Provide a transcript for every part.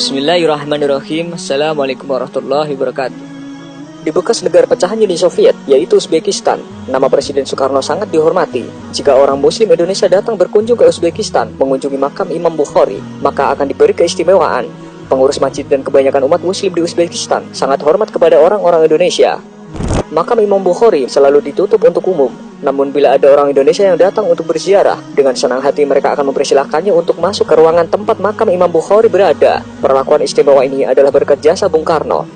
Bismillahirrahmanirrahim. Assalamualaikum warahmatullahi wabarakatuh. Di bekas negara pecahan Uni Soviet, yaitu Uzbekistan, nama Presiden Soekarno sangat dihormati. Jika orang Muslim Indonesia datang berkunjung ke Uzbekistan mengunjungi makam Imam Bukhari, maka akan diberi keistimewaan. Pengurus masjid dan kebanyakan umat Muslim di Uzbekistan sangat hormat kepada orang-orang Indonesia. Makam Imam Bukhari selalu ditutup untuk umum. Namun bila ada orang Indonesia yang datang untuk berziarah, dengan senang hati mereka akan mempersilahkannya untuk masuk ke ruangan tempat makam Imam Bukhari berada. Perlakuan istimewa ini adalah berkat jasa Bung Karno.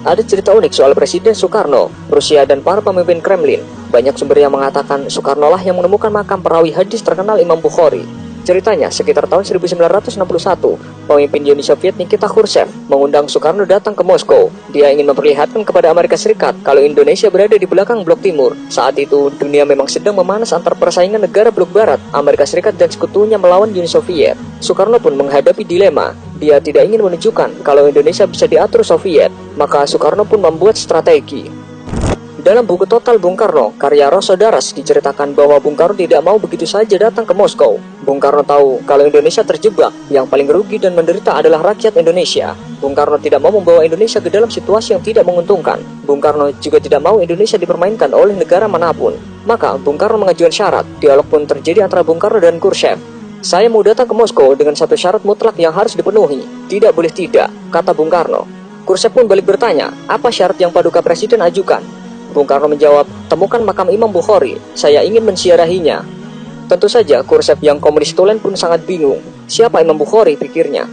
Ada cerita unik soal Presiden Soekarno, Rusia, dan para pemimpin Kremlin. Banyak sumber yang mengatakan Soekarno lah yang menemukan makam perawi hadis terkenal Imam Bukhari. Ceritanya, sekitar tahun 1961, pemimpin Uni Soviet Nikita Khrushchev mengundang Soekarno datang ke Moskow. Dia ingin memperlihatkan kepada Amerika Serikat kalau Indonesia berada di belakang blok timur. Saat itu, dunia memang sedang memanas antar persaingan negara blok barat, Amerika Serikat dan sekutunya melawan Uni Soviet. Soekarno pun menghadapi dilema. Dia tidak ingin menunjukkan kalau Indonesia bisa diatur Soviet, maka Soekarno pun membuat strategi. Dalam buku Total Bung Karno, karya Rosso Daras, diceritakan bahwa Bung Karno tidak mau begitu saja datang ke Moskow. Bung Karno tahu kalau Indonesia terjebak, yang paling rugi dan menderita adalah rakyat Indonesia. Bung Karno tidak mau membawa Indonesia ke dalam situasi yang tidak menguntungkan. Bung Karno juga tidak mau Indonesia dipermainkan oleh negara manapun. Maka Bung Karno mengajukan syarat. Dialog pun terjadi antara Bung Karno dan Khrushchev. Saya mau datang ke Moskow dengan satu syarat mutlak yang harus dipenuhi. Tidak boleh tidak, kata Bung Karno. Khrushchev pun balik bertanya, apa syarat yang Paduka Presiden ajukan? Bung Karno menjawab, temukan makam Imam Bukhari, saya ingin menziarahinya. Tentu saja Khrushchev yang komunis tulen pun sangat bingung. Siapa Imam Bukhari, pikirnya.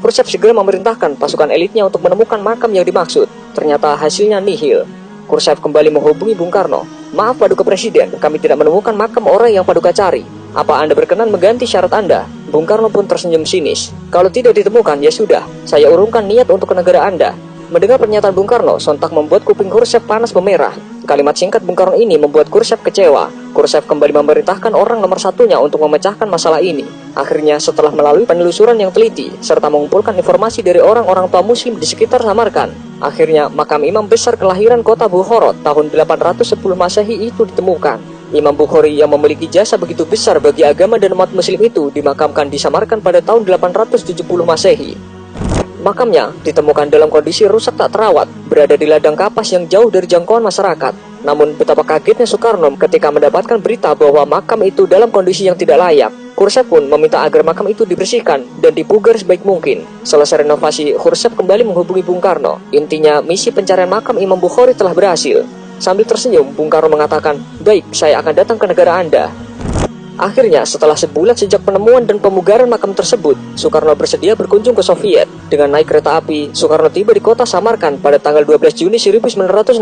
Khrushchev segera memerintahkan pasukan elitnya untuk menemukan makam yang dimaksud. Ternyata hasilnya nihil. Khrushchev kembali menghubungi Bung Karno. Maaf Paduka Presiden, kami tidak menemukan makam orang yang Paduka cari. Apa Anda berkenan mengganti syarat Anda? Bung Karno pun tersenyum sinis. Kalau tidak ditemukan, ya sudah, saya urungkan niat untuk ke negara Anda. Mendengar pernyataan Bung Karno, sontak membuat kuping Khrushchev panas memerah. Kalimat singkat Bung Karno ini membuat Khrushchev kecewa. Khrushchev kembali memerintahkan orang nomor satunya untuk memecahkan masalah ini. Akhirnya, setelah melalui penelusuran yang teliti, serta mengumpulkan informasi dari orang-orang tua Muslim di sekitar Samarkand, akhirnya makam Imam besar kelahiran kota Bukhara tahun 810 Masehi itu ditemukan. Imam Bukhari yang memiliki jasa begitu besar bagi agama dan umat Muslim itu dimakamkan di Samarkand pada tahun 870 Masehi. Makamnya ditemukan dalam kondisi rusak tak terawat, berada di ladang kapas yang jauh dari jangkauan masyarakat. Namun betapa kagetnya Soekarno ketika mendapatkan berita bahwa makam itu dalam kondisi yang tidak layak. Khrushchev pun meminta agar makam itu dibersihkan dan dipugar sebaik mungkin. Selesai renovasi, Khrushchev kembali menghubungi Bung Karno. Intinya, misi pencarian makam Imam Bukhari telah berhasil. Sambil tersenyum, Bung Karno mengatakan, baik, saya akan datang ke negara Anda. Akhirnya, setelah sebulan sejak penemuan dan pemugaran makam tersebut, Soekarno bersedia berkunjung ke Soviet. Dengan naik kereta api, Soekarno tiba di kota Samarkand pada tanggal 12 Juni 1961.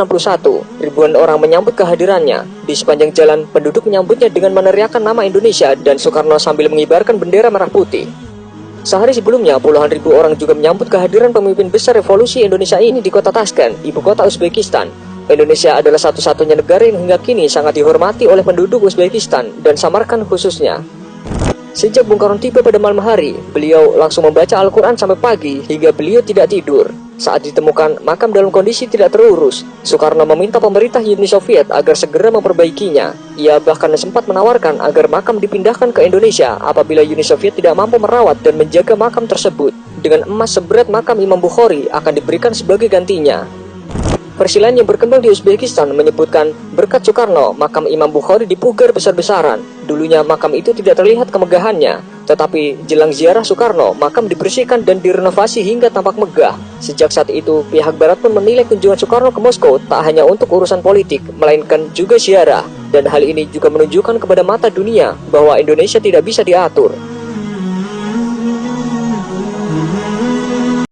Ribuan orang menyambut kehadirannya. Di sepanjang jalan, penduduk menyambutnya dengan meneriakkan nama Indonesia dan Soekarno sambil mengibarkan bendera merah putih. Sehari sebelumnya, puluhan ribu orang juga menyambut kehadiran pemimpin besar revolusi Indonesia ini di kota Tashkent, ibu kota Uzbekistan. Indonesia adalah satu-satunya negara yang hingga kini sangat dihormati oleh penduduk Uzbekistan dan Samarkand khususnya. Sejak Bung Karno tiba pada malam hari, beliau langsung membaca Al-Quran sampai pagi hingga beliau tidak tidur. Saat ditemukan makam dalam kondisi tidak terurus, Soekarno meminta pemerintah Uni Soviet agar segera memperbaikinya. Ia bahkan sempat menawarkan agar makam dipindahkan ke Indonesia apabila Uni Soviet tidak mampu merawat dan menjaga makam tersebut. Dengan emas seberat makam Imam Bukhari akan diberikan sebagai gantinya. Persilahan yang berkembang di Uzbekistan menyebutkan berkat Soekarno, makam Imam Bukhari dipugar besar-besaran. Dulunya makam itu tidak terlihat kemegahannya, tetapi jelang ziarah Soekarno, makam dibersihkan dan direnovasi hingga tampak megah. Sejak saat itu, pihak Barat pun menilai kunjungan Soekarno ke Moskow tak hanya untuk urusan politik, melainkan juga ziarah. Dan hal ini juga menunjukkan kepada mata dunia bahwa Indonesia tidak bisa diatur.